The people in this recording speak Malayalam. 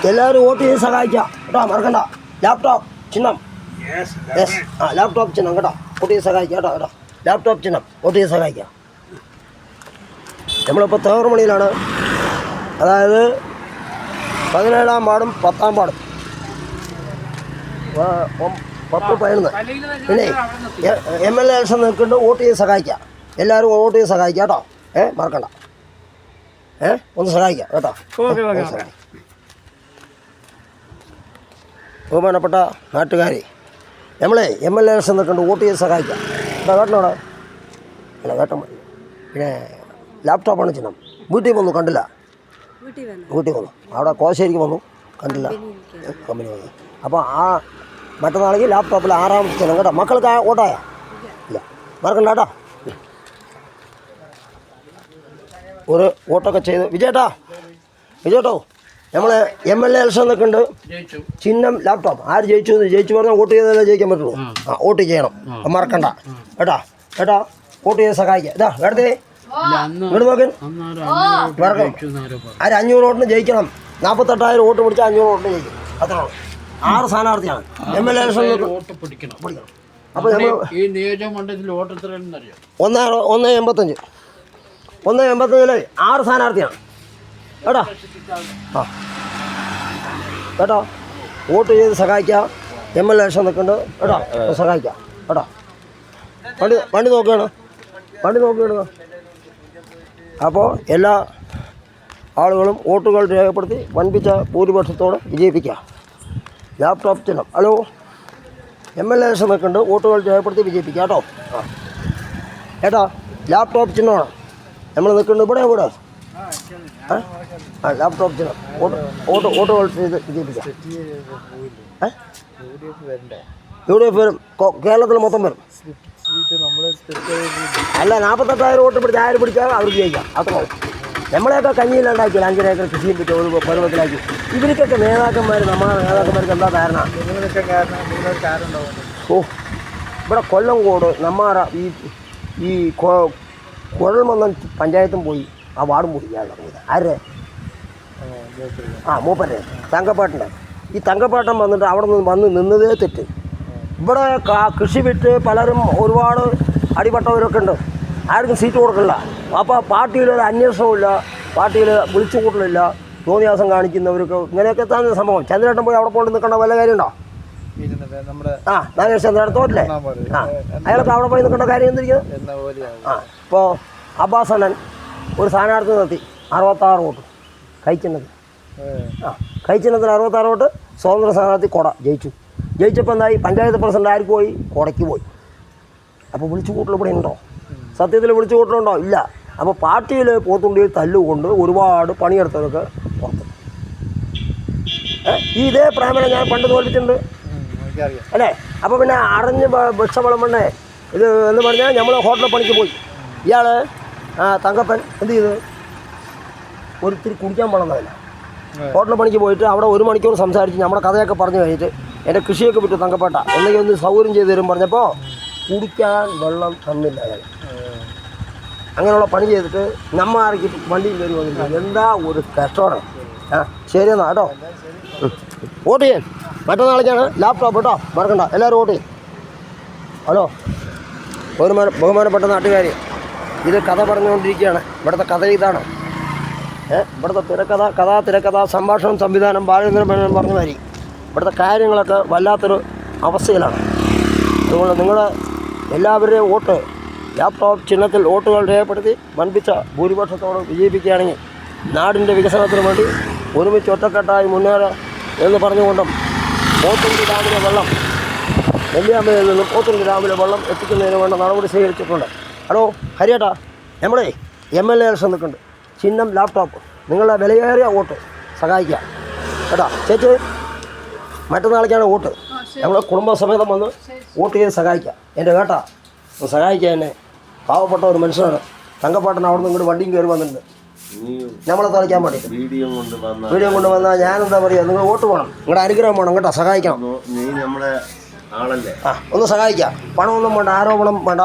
എല്ലാവരും വോട്ട് ചെയ്ത് സഹായിക്കാം കേട്ടോ, മറക്കണ്ട. ലാപ്ടോപ്പ് ചിഹ്നം, യെസ്, ലാപ്ടോപ്പ് ചിഹ്നം കേട്ടോ, വോട്ട് ചെയ്ത് സഹായിക്കാം കേട്ടോ കേട്ടോ. ലാപ്ടോപ്പ് ചിഹ്നം വോട്ട് ചെയ്ത് സഹായിക്കാം. നമ്മളിപ്പോൾ തേവറുമണിയിലാണ്, അതായത് 17-ാം വാർഡും 10-ാം വാർഡും 10-11. പിന്നെ MLA ഇലക്ഷൻ നിൽക്കുന്നുണ്ട്, വോട്ട് ചെയ്ത് സഹായിക്കാം. എല്ലാവരും വോട്ട് ചെയ്ത് സഹായിക്കാം കേട്ടോ, മറക്കണ്ട. ഒന്ന് സഹായിക്കാം കേട്ടോ. ബഹുമാനപ്പെട്ട നാട്ടുകാരെ, നമ്മളെ MLA ഇലക്ഷൻ നിൽക്കുന്നുണ്ട്, വോട്ട് ചെയ്ത് സഹായിക്കാം കേട്ടോടെ. അല്ല കേട്ടോ. പിന്നെ ലാപ്ടോപ്പാണ് ചിഹ്നം. വീട്ടിൽ വന്നു, കണ്ടില്ല. വീട്ടിൽ വന്നു, അവിടെ കോശേരിക്ക് വന്നു, കണ്ടില്ല. കമ്പനി വന്നു. അപ്പോൾ ആ മറ്റന്നാളേക്ക് ലാപ്ടോപ്പിൽ 6-ാമത്തെ ചിഹ്നം കേട്ടോ. മക്കൾക്ക് വോട്ടായ ഇല്ല, മറക്കണ്ട കേട്ടോ. ഒരു വോട്ടൊക്കെ ചെയ്ത് വിജയേട്ടോ നമ്മൾ MLA ഇലക്ഷൻ നിൽക്കുന്നുണ്ട്, ചിഹ്നം ലാപ്ടോപ്പ്. ആര് ജയിച്ചു പറഞ്ഞാൽ വോട്ട് ചെയ്താലേ ജയിക്കാൻ പറ്റുള്ളൂ. വോട്ട് ചെയ്യണം, മറക്കണ്ട കേട്ടോ. വോട്ട് ചെയ്ത് സഹായിക്കാം. ഇതാ വേണ്ടേ ഇങ്ങോട്ട് നോക്കാൻ. ആര് 500 വോട്ടിന് ജയിക്കണം. 48,000 വോട്ട് പിടിച്ചാൽ 500 വോട്ടിന് ജയിക്കും. അത്രയാണ്. 6 സ്ഥാനാർത്ഥിയാണ് MLA ഇലക്ഷൻ പിടിക്കണം. അപ്പോൾ നമ്മൾ 185 6 സ്ഥാനാർത്ഥിയാണ് കേട്ടോ. കേട്ടോ, വോട്ട് ചെയ്ത് സഹായിക്കാം. MLA ഇലക്ഷൻ നിൽക്കുന്നുണ്ട് കേട്ടോ, സഹായിക്കാം കേട്ടോ. വണ്ടി നോക്കുകയാണ്. അപ്പോൾ എല്ലാ ആളുകളും വോട്ടുകൾ രേഖപ്പെടുത്തി വൻപിച്ച ഭൂരിപക്ഷത്തോടെ വിജയിപ്പിക്കുക. ലാപ്ടോപ്പ് ചിഹ്നം. ഹലോ, MLA ഇലക്ഷൻ നിൽക്കുന്നുണ്ട്, വോട്ടുകൾ രേഖപ്പെടുത്തി വിജയിപ്പിക്കുക കേട്ടോ. ലാപ്ടോപ്പ് ചിഹ്നമാണ് നമ്മൾ നിൽക്കുന്നത്. ഇവിടെ ലാപ്ടോപ്പ് ചിഹ്നം, വോട്ടുകൾ ചെയ്ത് വിജയിപ്പിക്കുക. UDF വരും, കേരളത്തിൽ മൊത്തം വരും. അല്ല, 48,000 വോട്ട് പിടിച്ച് ആര് പിടിച്ചാൽ അവർക്ക് ജയിക്കാം. അത്രേ. നമ്മളെയൊക്കെ കഞ്ഞിയിലുണ്ടാക്കിയില്ല, 5 ഏക്കർ കൃഷിയും പറ്റി ഒരു പരുവത്തിലാക്കി. ഇവർക്കൊക്കെ നേതാക്കന്മാർ, നമ്മുടെ നേതാക്കന്മാർക്ക് എന്താ കാരണം? ഇവിടെ കൊല്ലംകോട് നമ്മാറ ഈ കുഴൽമന്നം പഞ്ചായത്തും പോയി, ആ വാർഡും പോയി. ആരുടെ? മൂപ്പൻ്റെ തങ്കപ്പാട്ടൻ്റെ. ഈ തങ്കപ്പാട്ടൻ വന്നിട്ട് അവിടെ നിന്ന് വന്ന് നിന്നതേ തെറ്റ്. ഇവിടെ കൃഷി വിറ്റ് പലരും ഒരുപാട് അടിപെട്ടവരൊക്കെ ഉണ്ട്, ആർക്കും സീറ്റ് കൊടുക്കില്ല. അപ്പോൾ പാർട്ടിയിൽ ഒരു അന്വേഷണമില്ല, പാർട്ടിയിൽ വിളിച്ചു കൂട്ടലില്ല, തോന്നിയാസം കാണിക്കുന്നവർക്ക് ഇങ്ങനെയൊക്കെ തന്നെ സംഭവം. ചന്ദ്രേട്ടൻ പോയി അവിടെ പോയിട്ട് നിൽക്കേണ്ട വല്ല കാര്യമുണ്ടോ? നാഗേഷ് ചന്ദ്രേട്ടൻ തോറ്റില്ലേ? അയാൾക്ക് അവിടെ പോയി നിൽക്കേണ്ട കാര്യം എന്തിരിക്കുന്നത്? ഇപ്പോൾ അബ്ബാസ് അണ്ണൻ ഒരു സ്ഥാനാർത്ഥി നിർത്തി, 66 വോട്ട് കഴിച്ചിണ്ണത്തിന്. കഴിച്ചിണ്ണത്തിന് 66 വോട്ട്. സ്വതന്ത്ര സ്ഥാനാർത്ഥി കൊട ജയിച്ചപ്പോൾ എന്തായി? പഞ്ചായത്ത് പ്രസിഡന്റ് ആർക്ക് പോയി? കൊടയ്ക്ക് പോയി. അപ്പോൾ വിളിച്ചു കൂട്ടൽ ഇവിടെ ഉണ്ടോ? സത്യത്തിൽ വിളിച്ചു കൂട്ടലുണ്ടോ? ഇല്ല. അപ്പോൾ പാർട്ടിയിൽ പോത്തുണ്ടിയിൽ തല്ലുകൊണ്ട് ഒരുപാട് പണിയെടുത്തവരൊക്കെ പുറത്ത്. ഇതേ പ്രേമനെ ഞാൻ പണ്ട് തോൽപ്പിച്ചിട്ടുണ്ട് അല്ലേ? അപ്പോൾ പിന്നെ അറിഞ്ഞ് ഭിക്ഷവളമണ്ണേ ഇത് എന്ന് പറഞ്ഞാൽ നമ്മൾ ഹോട്ടലിൽ പണിക്ക് പോയി. ഇയാൾ തങ്കപ്പൻ എന്ത് ചെയ്ത്? ഒരിത്തിരി കുടിക്കാൻ പോകണമെന്നല്ല, ഹോട്ടലിൽ പണിക്ക് പോയിട്ട് അവിടെ 1 മണിക്കൂർ സംസാരിച്ച് നമ്മുടെ കഥയൊക്കെ പറഞ്ഞു കഴിഞ്ഞിട്ട് എൻ്റെ കൃഷിയൊക്കെ വിട്ടു തങ്കപ്പെട്ട എന്തെങ്കിലും ഒന്ന് സൗകര്യം ചെയ്ത് തരും പറഞ്ഞപ്പോൾ കുടിക്കാൻ വെള്ളം തന്നില്ല അയാൾ. അങ്ങനെയുള്ള പണി ചെയ്തിട്ട് നമ്മ ആർക്ക് വണ്ടിയിൽ കയറി വന്നില്ല. എന്താ ഒരു കഷ്ടമാണ്. ശരി എന്നാ കേട്ടോ. വോട്ട് ചെയ്യാൻ മറ്റന്നാളേക്കാണ് ലാപ്ടോപ്പ് കേട്ടോ, മറക്കണ്ട. എല്ലാവരും വോട്ട് ചെയ്യും. ഹലോ, ബഹുമാനപ്പെട്ട നാട്ടുകാർ, ഇത് കഥ പറഞ്ഞുകൊണ്ടിരിക്കുകയാണ്. ഇവിടുത്തെ കഥ ഇതാണ്. ഇവിടുത്തെ തിരക്കഥ സംഭാഷണം സംവിധാനം ബാലചന്ദ്രൻ പറഞ്ഞ മാതിരി ഇവിടുത്തെ കാര്യങ്ങളൊക്കെ വല്ലാത്തൊരു അവസ്ഥയിലാണ്. അതുകൊണ്ട് നിങ്ങൾ എല്ലാവരുടെയും വോട്ട് ലാപ്ടോപ്പ് ചിഹ്നത്തിൽ വോട്ടുകൾ രേഖപ്പെടുത്തി വൻപിച്ച ഭൂരിപക്ഷത്തോട് വിജയിപ്പിക്കുകയാണെങ്കിൽ നാടിൻ്റെ വികസനത്തിന് വേണ്ടി ഒരുമിച്ച് ഒറ്റക്കെട്ടായി മുന്നേറുക എന്ന് പറഞ്ഞുകൊണ്ടും പോത്തുണ്ടി ഡാമിലെ വെള്ളം നെല്ലിയാമ്പയിൽ നിന്നും പോത്തുണ്ടി ഡാമിലെ വെള്ളം എത്തിക്കുന്നതിന് വേണ്ട നടപടി സ്വീകരിച്ചിട്ടുണ്ട്. ഹലോ ഹരിയേട്ടാ, നമ്മുടെ MLA ഇലക്ഷൻ നിൽക്കുന്നുണ്ട്, ചിഹ്നം ലാപ്ടോപ്പ്. നിങ്ങളുടെ വിലയേറിയ വോട്ട് സഹായിക്കുക കേട്ടോ. ചേച്ചി മറ്റന്നാളേക്കാണ് വോട്ട്. നമ്മൾ കുടുംബസമേതം വന്ന് വോട്ട് ചെയ്ത് സഹായിക്കുക. എൻ്റെ കേട്ടാ സഹായിക്കുക എന്നെ. പാവപ്പെട്ട ഒരു മനുഷ്യനാണ്. തങ്കപ്പാട്ടൻ അവിടെ നിന്ന് ഇങ്ങോട്ട് വണ്ടിയും കയറി വന്നിട്ടുണ്ട് നമ്മളെ തളിക്കാൻ വേണ്ടി. വീഡിയോ കൊണ്ട് വന്നാൽ ഞാനെന്താ പറയുക, നിങ്ങൾ വോട്ട് വേണം, നിങ്ങളുടെ അനുഗ്രഹം വേണം കേട്ടോ. സഹായിക്കണം, ഒന്ന് സഹായിക്കാം. പണമൊന്നും വേണ്ട, ആരോപണം വേണ്ട,